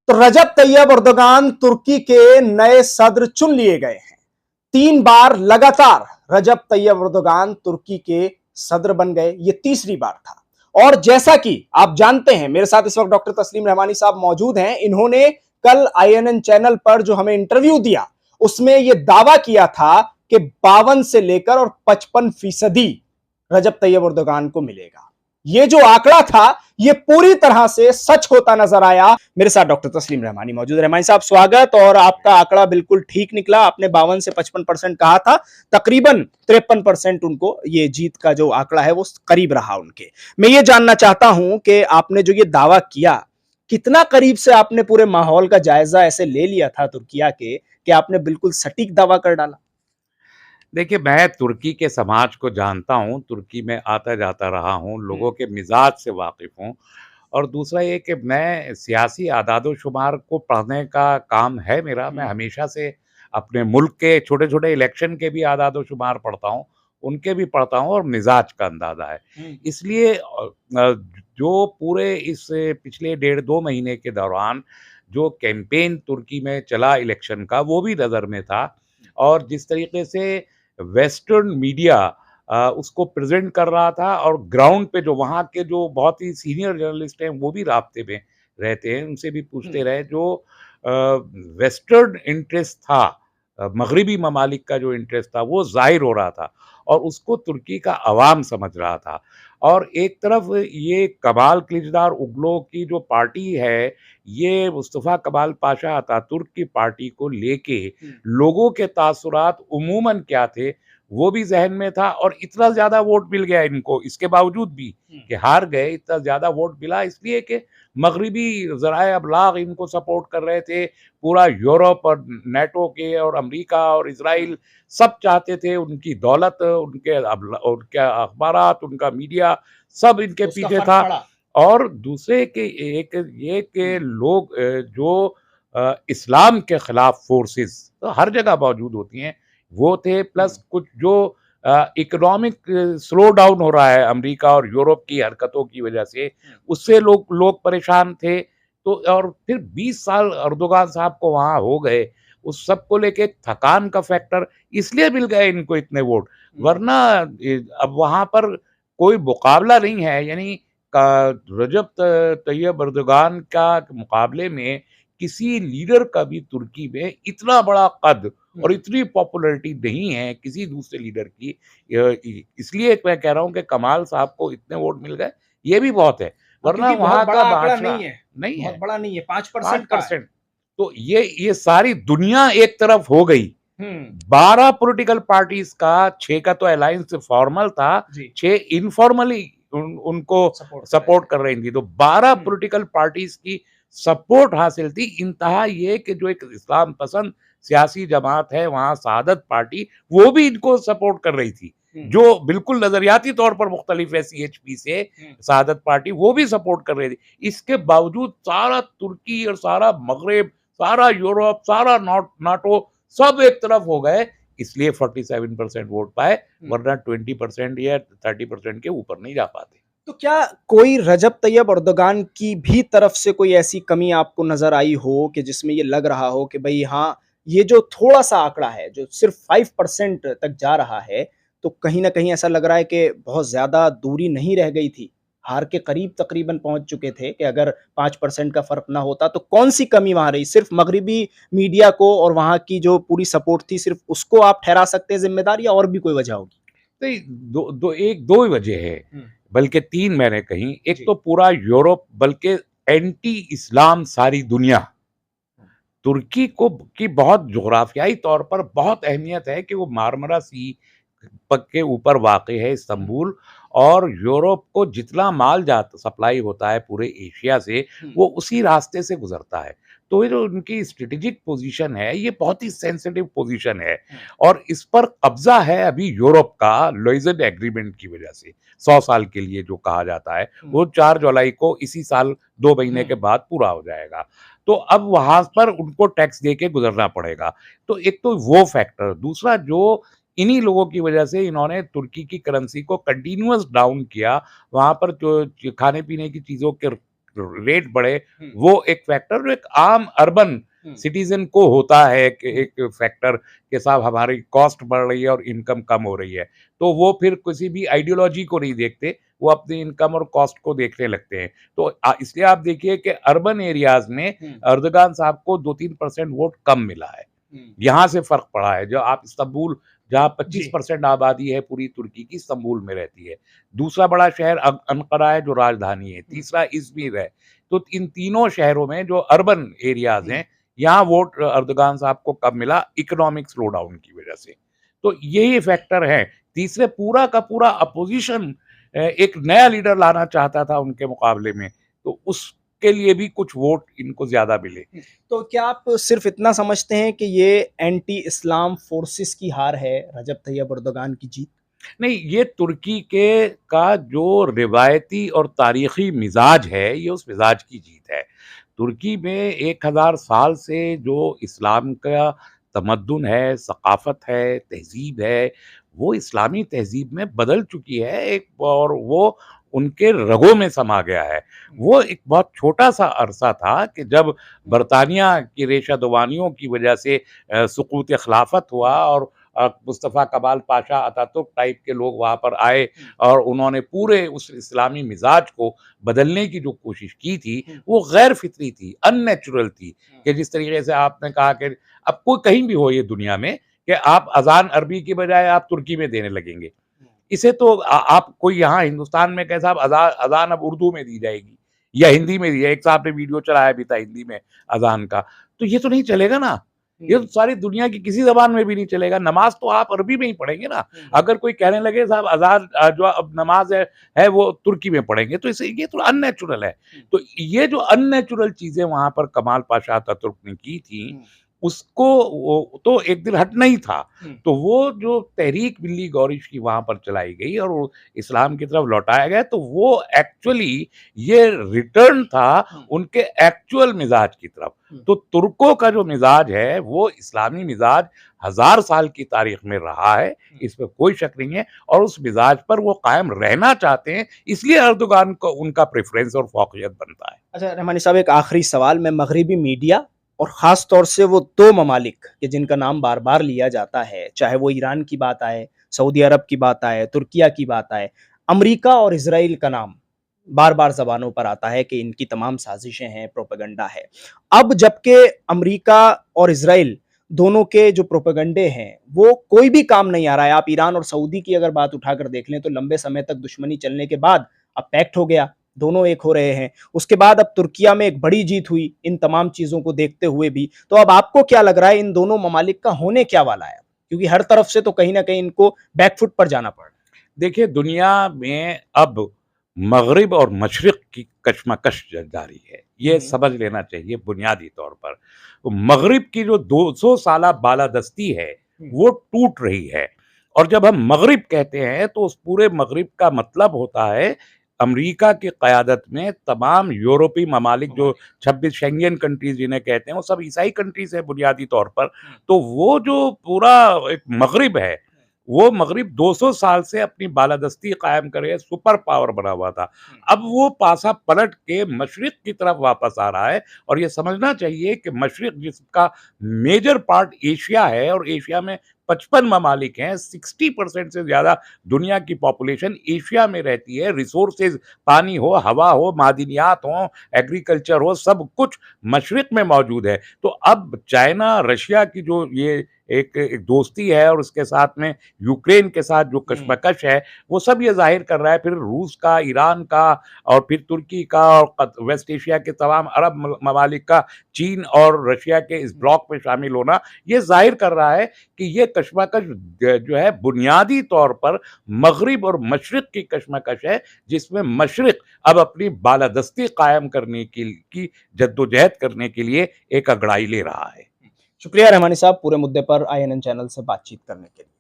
तो रजब Tayyip Erdogan तुर्की के नए सदर चुन लिए गए हैं। 3 बार लगातार रजब तैयब एर्दोगान तुर्की के सदर बन गए। ये तीसरी बार था। और जैसा कि आप जानते हैं, मेरे साथ इस वक्त डॉक्टर तस्लीम रहमानी साहब मौजूद हैं। इन्होंने कल INN चैनल पर जो हमें इंटरव्यू दिया, उसमें यह दावा किया था कि 52 से लेकर और 55% रजब तैयब एर्दोगान को मिलेगा। यह जो आंकड़ा था, यह पूरी तरह से सच होता नजर आया। मेरे साथ डॉक्टर तस्लीम रहमानी मौजूद है। रहमानी साहब, स्वागत। और आपका आंकड़ा बिल्कुल ठीक निकला। आपने 52 से 55% कहा था, तकरीबन 53% उनको ये जीत का जो आंकड़ा है वो करीब रहा उनके। मैं ये जानना चाहता हूं कि आपने जो ये दावा किया, कितना करीब से आपने पूरे माहौल का जायजा ऐसे ले लिया था तुर्किया के कि आपने बिल्कुल सटीक दावा कर डाला? देखिए, मैं तुर्की के समाज को जानता हूँ, तुर्की में आता-जाता रहा हूँ, लोगों के मिज़ाज से वाकिफ़ हूँ। और दूसरा ये कि मैं सियासी आदाद-ओ-शुमार को पढ़ने का काम है मेरा। मैं हमेशा से अपने मुल्क के छोटे-छोटे इलेक्शन के भी आदाद-ओ-शुमार पढ़ता हूँ, उनके भी पढ़ता हूँ और मिज़ाज का अंदाज़ा है। इसलिए जो पूरे इस पिछले डेढ़ 2 महीने के दौरान जो कैंपेन तुर्की में चला इलेक्शन का, वो भी नज़र में था। और जिस तरीके से वेस्टर्न मीडिया उसको प्रेजेंट कर रहा था और ग्राउंड पे जो वहाँ के जो बहुत ही सीनियर जर्नलिस्ट हैं वो भी राब्ते में रहते हैं, उनसे भी पूछते रहे। जो वेस्टर्न इंटरेस्ट था, मगरिबी ममालिक का जो इंटरेस्ट था वो ज़ाहिर हो रहा था और उसको तुर्की का अवाम समझ रहा था। और एक तरफ ये कमाल किलिचदार ओग्लू की जो पार्टी है, ये मुस्तफ़ा कमाल पाशा अतातुर्क की पार्टी को लेके लोगों के तासुरात उमूमन क्या थे, वो भी ज़हन में था। और इतना ज़्यादा वोट मिल गया इनको, इसके बावजूद भी कि हार गए, इतना ज़्यादा वोट मिला इसलिए कि मगरिबी ज़राए अबलाग इनको सपोर्ट कर रहे थे। पूरा यूरोप और नेटो के और अमेरिका और इज़राइल सब चाहते थे उनकी दौलत, उनके अखबारात, उनका मीडिया सब इनके पीछे था। और दूसरे के एक ये कि लोग जो इस्लाम के खिलाफ फोर्सेस तो हर जगह मौजूद होती हैं, वो थे। प्लस कुछ जो इकोनॉमिक स्लो डाउन हो रहा है अमेरिका और यूरोप की हरकतों की वजह से, उससे लोग परेशान थे। तो और फिर 20 साल एर्दोगान साहब को वहाँ हो गए, उस सब को लेके थकान का फैक्टर इसलिए मिल गए इनको इतने वोट। वरना अब वहाँ पर कोई मुकाबला नहीं है। यानी रजब तैयब एर्दोगान का मुकाबले में किसी लीडर का भी तुर्की में इतना बड़ा कद और इतनी पॉपुलैरिटी नहीं है किसी दूसरे लीडर की। इसलिए मैं कह रहा हूँ कि कमाल साहब को इतने वोट मिल गए, ये भी बहुत है। वरना वहाँ का भाषा नहीं है, बहुत बड़ा नहीं है, 5% का है। 5%। तो ये सारी दुनिया एक तरफ हो गई। 12 पॉलिटिकल पार्टीज का 6 का तो अलायंस फॉर्मल था, 6 इनफॉर्मली उनको सपोर्ट कर रही थी। तो 12 पॉलिटिकल पार्टीज की सपोर्ट हासिल थी। इंतहा ये कि जो एक इस्लाम पसंद सियासी जमात है वहाँ, सआदत पार्टी, वो भी इनको सपोर्ट कर रही थी, जो बिल्कुल नजरियाती तौर पर मुख्तलिफ है CHP से। सआदत पार्टी वो भी सपोर्ट कर रही थी। इसके बावजूद सारा तुर्की और सारा मगरब, सारा यूरोप, सारा नाटो सब एक तरफ हो गए, इसलिए 47% वोट पाए। वरना 20% या 30% के ऊपर नहीं जा पाते। तो क्या कोई रजब तैयब एर्दोगान की भी तरफ से कोई ऐसी कमी आपको नजर आई हो कि जिसमें ये लग रहा हो कि भाई हाँ, ये जो थोड़ा सा आंकड़ा है जो सिर्फ 5% तक जा रहा है, तो कहीं ना कहीं ऐसा लग रहा है कि बहुत ज्यादा दूरी नहीं रह गई थी, हार के करीब तकरीबन पहुंच चुके थे कि अगर 5% का फर्क ना होता तो कौन सी कमी वहां रही? सिर्फ मगरिबी मीडिया को और वहां की जो पूरी सपोर्ट थी, सिर्फ उसको आप ठहरा सकते हैं जिम्मेदार, या और भी कोई वजह होगी? नहीं, दो ही वजह है, बल्कि 3 मैंने कही। एक तो पूरा यूरोप, बल्कि एंटी इस्लाम सारी दुनिया। तुर्की को की बहुत जुग्राफियाई तौर पर बहुत अहमियत है कि वो मारमरा सी पक के ऊपर वाक़ है इस्तांबुल। और यूरोप को जितना माल जाता सप्लाई होता है पूरे एशिया से, वो उसी रास्ते से गुजरता है। तो ये जो उनकी स्ट्रेटेजिक पोजीशन है, ये बहुत ही सेंसिटिव पोजीशन है। और इस पर कब्जा है अभी यूरोप का लॉयज़न एग्रीमेंट की वजह से। 100 साल के लिए जो कहा जाता है, वो 4 जुलाई को इसी साल 2 महीने के बाद पूरा हो जाएगा। तो अब वहाँ पर उनको टैक्स दे के गुजरना पड़ेगा। तो एक तो वो फैक्टर। दूसरा, जो इन्हीं लोगों की वजह से इन्होंने तुर्की की करेंसी को कंटिन्यूअस डाउन किया। वहाँ पर जो खाने-पीने की चीज़ों के रेट बढ़े, वो एक फैक्टर जो एक आम अर्बन सिटीजन को होता है कि एक फैक्टर के साथ हमारी कॉस्ट बढ़ रही है और इनकम कम हो रही है, तो वो फिर किसी भी आइडियोलॉजी को नहीं देखते, वो अपनी इनकम और कॉस्ट को देखने लगते हैं। तो इसलिए आप देखिए कि अर्बन एरियाज में एर्दोगान साहब को 2-3% वोट कम मिला है। यहाँ से फर्क पड़ा है। जो आप इस्तांबुल, जहाँ 25% आबादी है पूरी तुर्की की, इस्तांबुल में रहती है। दूसरा बड़ा शहर अंकारा है जो राजधानी है, तीसरा इज़मिर है। तो इन तीनों शहरों में जो अर्बन एरियाज हैं, यहाँ वोट एर्दोगान साहब को कम मिला इकोनॉमिक स्लो डाउन की वजह से। तो यही फैक्टर है। तीसरे पूरा का पूरा अपोजिशन एक नया लीडर लाना चाहता था उनके मुकाबले में, तो उसके लिए भी कुछ वोट इनको ज्यादा मिले। तो क्या आप सिर्फ इतना समझते हैं कि ये एंटी इस्लाम फोर्सेस की हार है, रजब तैयब एर्दोगान की जीत? नहीं, ये तुर्की के का जो रिवायती और तारीखी मिजाज है, ये उस मिजाज की जीत है। तुर्की में 1000 साल से जो इस्लाम का तमद्दुन है, सकाफ़त है, तहज़ीब है, वो इस्लामी तहज़ीब में बदल चुकी है एक, और वो उनके रगों में समा गया है। वो एक बहुत छोटा-सा अरसा था कि जब बरतानिया की रेशा-दुवानियों की वजह से सुक़ूत ख़िलाफ़त हुआ और मुस्तफ़ा कमाल पाशा अतातुर्क टाइप के लोग वहाँ पर आए और उन्होंने पूरे उस इस्लामी मिजाज को बदलने की जो कोशिश की थी, वो गैर फितरी थी, अननेचुरल थी। कि जिस तरीके से आपने कहा कि अब कोई कहीं भी हो ये दुनिया में कि आप अजान अरबी की बजाय आप तुर्की में देने लगेंगे। इसे तो आप कोई यहाँ हिंदुस्तान में कहे साहब अजान अब उर्दू में दी जाएगी या हिंदी में दी जाएगी। एक साहब ने वीडियो चलाया भी था हिंदी में अजान का, तो ये तो नहीं चलेगा ना। ये तो सारी दुनिया की किसी ज़बान में भी नहीं चलेगा। नमाज़ तो आप अरबी में ही पढ़ेंगे ना। अगर कोई कहने लगे साहब अज़ान जो अब नमाज़ है वो तुर्की में पढ़ेंगे, तो इसे ये तो अननेचुरल है। तो ये जो अननेचुरल चीज़ें वहाँ पर कमाल पाशा अतातुर्क ने की थी, उसको वो तो एक दिन हटना ही था। तो वो जो तहरीक मिल्ली गौरिश की वहाँ पर चलाई गई और वो इस्लाम की तरफ लौटाया गया, तो वो एक्चुअली ये रिटर्न था उनके एक्चुअल मिजाज की तरफ। तो तुर्कों का जो मिजाज है वो इस्लामी मिजाज 1000 साल की तारीख में रहा है, इसमें कोई शक नहीं है, और उस मिजाज पर वो कायम रहना चाहते हैं, इसलिए एर्दोगान को उनका प्रेफरेंस और फौकियत बनता है। अच्छा रहमानी साहब, एक आखिरी सवाल। मैं मगरिबी मीडिया और ख़ास तौर से वो 2 ममालिक कि जिनका नाम बार-बार लिया जाता है, चाहे वो ईरान की बात आए, सऊदी अरब की बात आए, तुर्किया की बात आए, अमेरिका और इज़राइल का नाम बार-बार ज़बानों पर आता है कि इनकी तमाम साज़िशें हैं, प्रोपेगेंडा है। अब जबकि अमेरिका और इज़राइल दोनों के जो प्रोपेगेंडे हैं, वो कोई भी काम नहीं आ रहा है। आप ईरान और सऊदी की अगर बात उठाकर देख लें, तो लंबे समय तक दुश्मनी चलने के बाद अब पैक्ट हो गया, दोनों एक हो रहे हैं। उसके बाद अब तुर्किया में एक बड़ी जीत हुई इन तमाम चीज़ों को देखते हुए भी। तो अब आपको क्या लग रहा है इन दोनों ममालिक का होने क्या वाला है? क्योंकि हर तरफ से तो कहीं न कहीं इनको बैकफुट पर जाना पड़ रहा है। देखिए, दुनिया में अब मगरिब और मशरिक की कशमकश जारी है, ये समझ लेना चाहिए बुनियादी तौर पर। तो मगरिब की जो 200 साला बालादस्ती है, वो टूट रही है, और जब हम मगरिब कहते हैं तो उस पूरे मगरिब का मतलब होता है अमेरिका की क़यादत में तमाम यूरोपीय ममालिक, जो 26 शेंगेन कंट्रीज़ जिन्हें कहते हैं, वो सब ईसाई कंट्रीज़ हैं बुनियादी तौर पर। तो वो जो पूरा एक मगरिब है, वो मगरिब 200 साल से अपनी बालादस्ती कायम करे सुपर पावर बना हुआ था। अब वो पासा पलट के मशरिक की तरफ वापस आ रहा है, और ये समझना चाहिए कि मशरिक जिसका मेजर पार्ट एशिया है, और एशिया में 55 ममालिक हैं, 60% से ज़्यादा दुनिया की पॉपुलेशन एशिया में रहती है। रिसोर्सेज पानी हो, हवा हो, मादनियात हो, एग्रीकल्चर हो, सब कुछ मशरिक में मौजूद है। तो अब चाइना, रशिया की जो ये एक दोस्ती है, और उसके साथ में यूक्रेन के साथ जो कशमकश है, वो सब ये ज़ाहिर कर रहा है, फिर रूस का, ईरान का, और फिर तुर्की का, और वेस्ट एशिया के तमाम अरब ममालिक का, चीन और रशिया के इस ब्लॉक में शामिल होना, ये ज़ाहिर कर रहा है कि ये कशमकश जो है बुनियादी तौर पर मगरिब और मशरिक की कशमकश है, जिसमें मशरिक अब अपनी बालादस्ती कायम करने की जद्दोजहद करने के लिए एक अंगड़ाई ले रहा है। शुक्रिया रहमानी साहब, पूरे मुद्दे पर INN चैनल से बातचीत करने के लिए।